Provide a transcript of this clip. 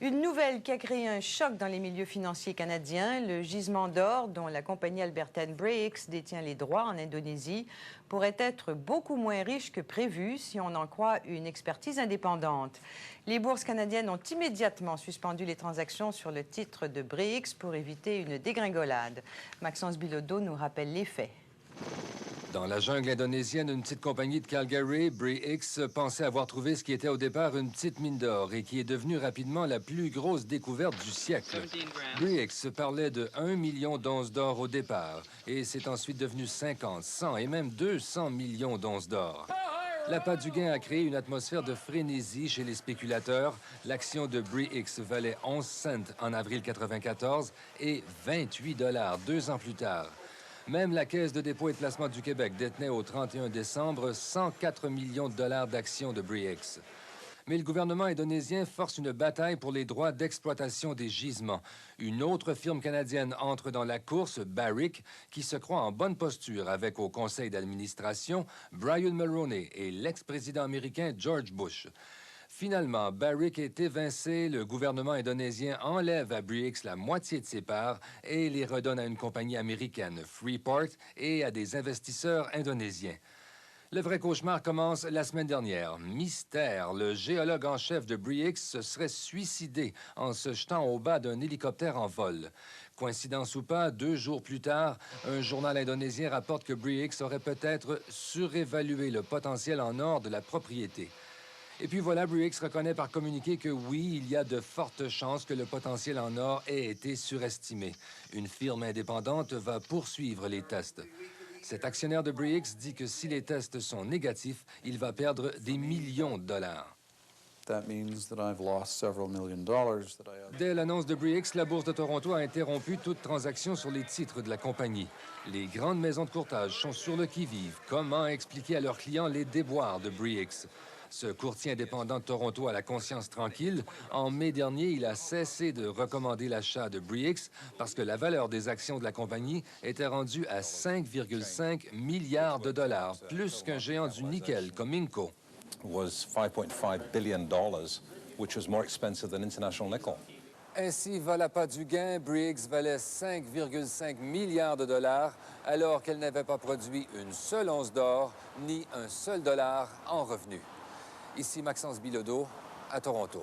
Une nouvelle qui a créé un choc dans les milieux financiers canadiens, le gisement d'or dont la compagnie albertaine Bre-X détient les droits en Indonésie pourrait être beaucoup moins riche que prévu si on en croit une expertise indépendante. Les bourses canadiennes ont immédiatement suspendu les transactions sur le titre de Bre-X pour éviter une dégringolade. Maxence Bilodeau nous rappelle les faits. Dans la jungle indonésienne, une petite compagnie de Calgary, Bre-X, pensait avoir trouvé ce qui était au départ une petite mine d'or et qui est devenue rapidement la plus grosse découverte du siècle. Bre-X parlait de 1 million d'onces d'or au départ et c'est ensuite devenu 50, 100 et même 200 millions d'onces d'or. L'appât du gain a créé une atmosphère de frénésie chez les spéculateurs. L'action de Bre-X valait 11 cents en avril 1994 et 28 $ 2 ans plus tard. Même la Caisse de dépôt et de placement du Québec détenait au 31 décembre 104 millions de dollars d'actions de Bre-X. Mais le gouvernement indonésien force une bataille pour les droits d'exploitation des gisements. Une autre firme canadienne entre dans la course, Barrick, qui se croit en bonne posture avec au conseil d'administration Brian Mulroney et l'ex-président américain George Bush. Finalement, Barrick est évincé, le gouvernement indonésien enlève à Bre-X la moitié de ses parts et les redonne à une compagnie américaine, Freeport, et à des investisseurs indonésiens. Le vrai cauchemar commence la semaine dernière. Mystère, le géologue en chef de Bre-X se serait suicidé en se jetant au bas d'un hélicoptère en vol. Coïncidence ou pas, 2 jours plus tard, un journal indonésien rapporte que Bre-X aurait peut-être surévalué le potentiel en or de la propriété. Et puis voilà, Bre-X reconnaît par communiqué que oui, il y a de fortes chances que le potentiel en or ait été surestimé. Une firme indépendante va poursuivre les tests. Cet actionnaire de Bre-X dit que si les tests sont négatifs, il va perdre des millions de dollars. Dès l'annonce de Bre-X, la Bourse de Toronto a interrompu toute transaction sur les titres de la compagnie. Les grandes maisons de courtage sont sur le qui-vive. Comment expliquer à leurs clients les déboires de Bre-X? Ce courtier indépendant de Toronto a la conscience tranquille. En mai dernier, il a cessé de recommander l'achat de Bre-X parce que la valeur des actions de la compagnie était rendue à 5,5 milliards de dollars, plus qu'un géant du nickel comme Inco. Ainsi va l'appât du gain. Bre-X valait 5,5 milliards de dollars alors qu'elle n'avait pas produit une seule once d'or ni un seul dollar en revenus. Ici Maxence Bilodeau, à Toronto.